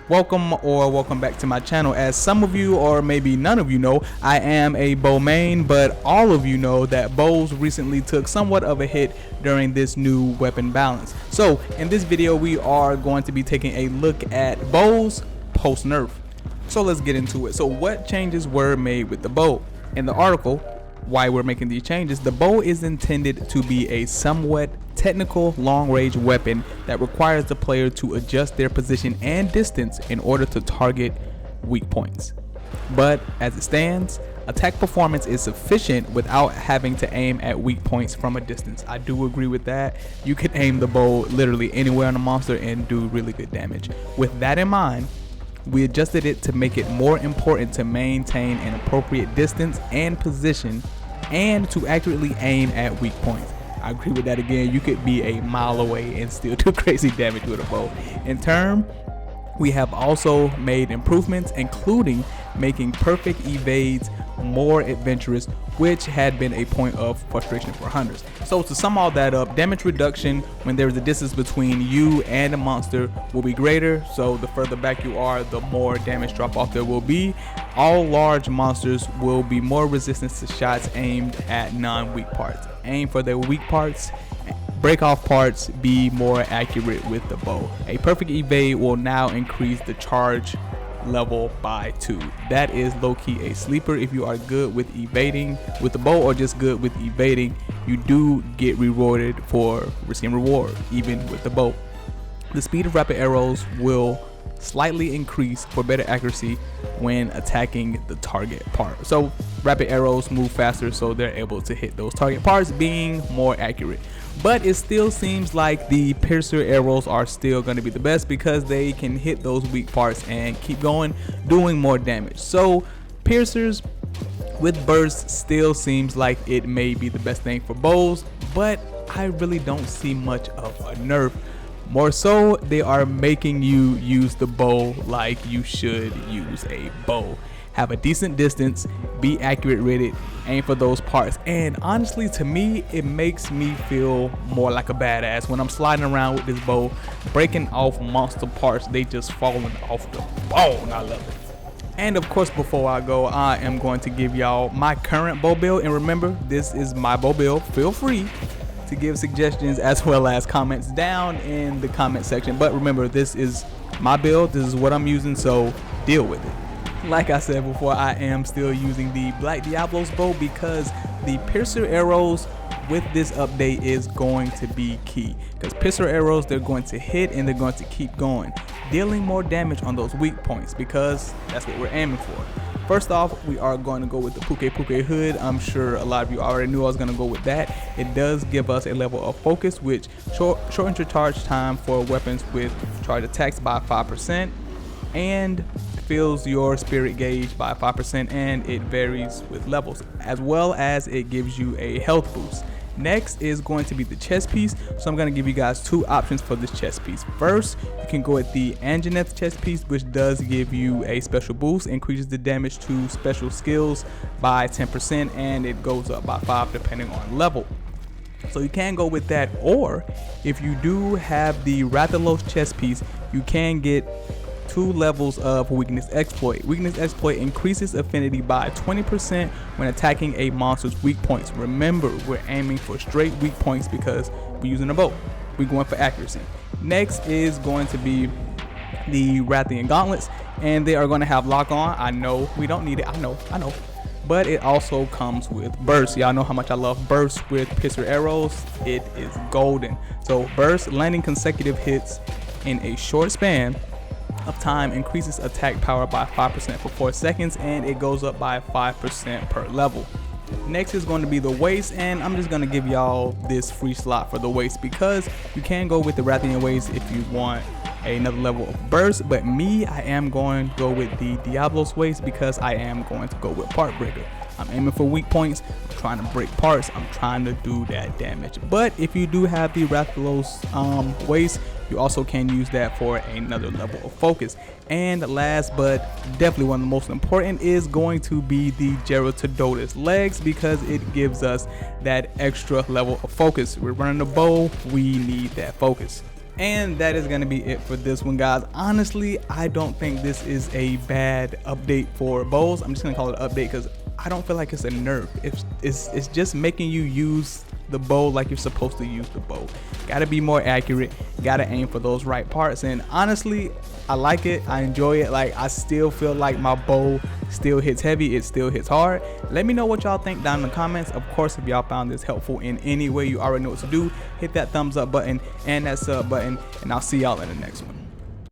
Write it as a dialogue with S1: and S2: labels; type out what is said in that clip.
S1: Welcome back to my channel. As some of you or maybe none of you know, I am a bow main, but all of you know that bows recently took somewhat of a hit during this new weapon balance. So in this video we are going to be taking a look at bows post nerf. So let's get into it. So what changes were made with the bow? In the article, why we're making these changes, the bow is intended to be a somewhat technical long-range weapon that requires the player to adjust their position and distance in order to target weak points. But as it stands, attack performance is sufficient without having to aim at weak points from a distance. I do agree with that. You can aim the bow literally anywhere on a monster and do really good damage. With that in mind, we adjusted it to make it more important to maintain an appropriate distance and position and to accurately aim at weak points. I agree with that again. You could be a mile away and still do crazy damage with a bow. In turn, we have also made improvements, including making perfect evades more adventurous, which had been a point of frustration for hunters. So to sum all that up, damage reduction when there is a distance between you and a monster will be greater. So the further back you are, the more damage drop off there will be. All large monsters will be more resistant to shots aimed at non-weak parts. Aim for their weak parts. Break off parts, be more accurate with the bow. A perfect evade will now increase the charge level by 2. That is low-key a sleeper. If you are good with evading with the bow or just good with evading, you do get rewarded for risking reward even with the bow. The speed of rapid arrows will slightly increase for better accuracy when attacking the target part. So rapid arrows move faster, so they're able to hit those target parts, being more accurate. But it still seems like the piercer arrows are still going to be the best because they can hit those weak parts and keep going, doing more damage. So piercers with burst still seems like it may be the best thing for bows, but I really don't see much of a nerf. More so, they are making you use the bow like you should use a bow. Have a decent distance, be accurate with it, aim for those parts. And honestly, to me, it makes me feel more like a badass when I'm sliding around with this bow, breaking off monster parts. They just falling off the bone. I love it. And of course, before I go, I am going to give y'all my current bow build. And remember, this is my bow build. Feel free to give suggestions as well as comments down in the comment section. But remember, this is my build. This is what I'm using, so deal with it. Like I said before, I am still using the Black Diablo's bow because the piercer arrows with this update is going to be key. Because piercer arrows, they're going to hit and they're going to keep going, dealing more damage on those weak points because that's what we're aiming for. First off, we are going to go with the Puke hood. I'm sure a lot of you already knew I was going to go with that. It does give us a level of focus, which shortens your charge time for weapons with charge attacks by 5%, and fills your spirit gauge by 5%, and it varies with levels, as well as it gives you a health boost. Next is going to be the chest piece. So I'm going to give you guys two options for this chest piece. First, you can go with the Anjaneth's chest piece, which does give you a special boost, increases the damage to special skills by 10%, and it goes up by 5 depending on level. So you can go with that, or if you do have the Rathalos chest piece, you can get 2 levels of weakness exploit. Weakness exploit increases affinity by 20% when attacking a monster's weak points. Remember, we're aiming for straight weak points because we're using a bow. We're going for accuracy. Next is going to be the Rathian Gauntlets, and they are going to have lock on. I know we don't need it. I know. But it also comes with burst. Y'all know how much I love burst with piercer arrows. It is golden. So burst, landing consecutive hits in a short span of time, increases attack power by 5% for 4 seconds, and it goes up by 5% per level. Next is going to be the waist, and I'm just going to give y'all this free slot for the waist because you can go with the Rathian waist if you want another level of burst, but me, I am going to go with the Diablo's waist because I am going to go with part breaker. I'm aiming for weak points, I'm trying to break parts, I'm trying to do that damage. But if you do have the Rathalos waist, you also can use that for another level of focus. And last but definitely one of the most important is going to be the Geratodontis legs because it gives us that extra level of focus. We're running the bow, we need that focus. And that is going to be it for this one, guys. Honestly, I don't think this is a bad update for bows. I'm just going to call it an update because I don't feel like it's a nerf. It's just making you use the bow like you're supposed to use the bow. Gotta be more accurate, gotta aim for those right parts, and honestly, I like it, I enjoy it. Like, I still feel like my bow still hits heavy, it still hits hard. Let me know what y'all think down in the comments. Of course, if y'all found this helpful in any way, you already know what to do. Hit that thumbs up button and that sub button, and I'll see y'all in the next one.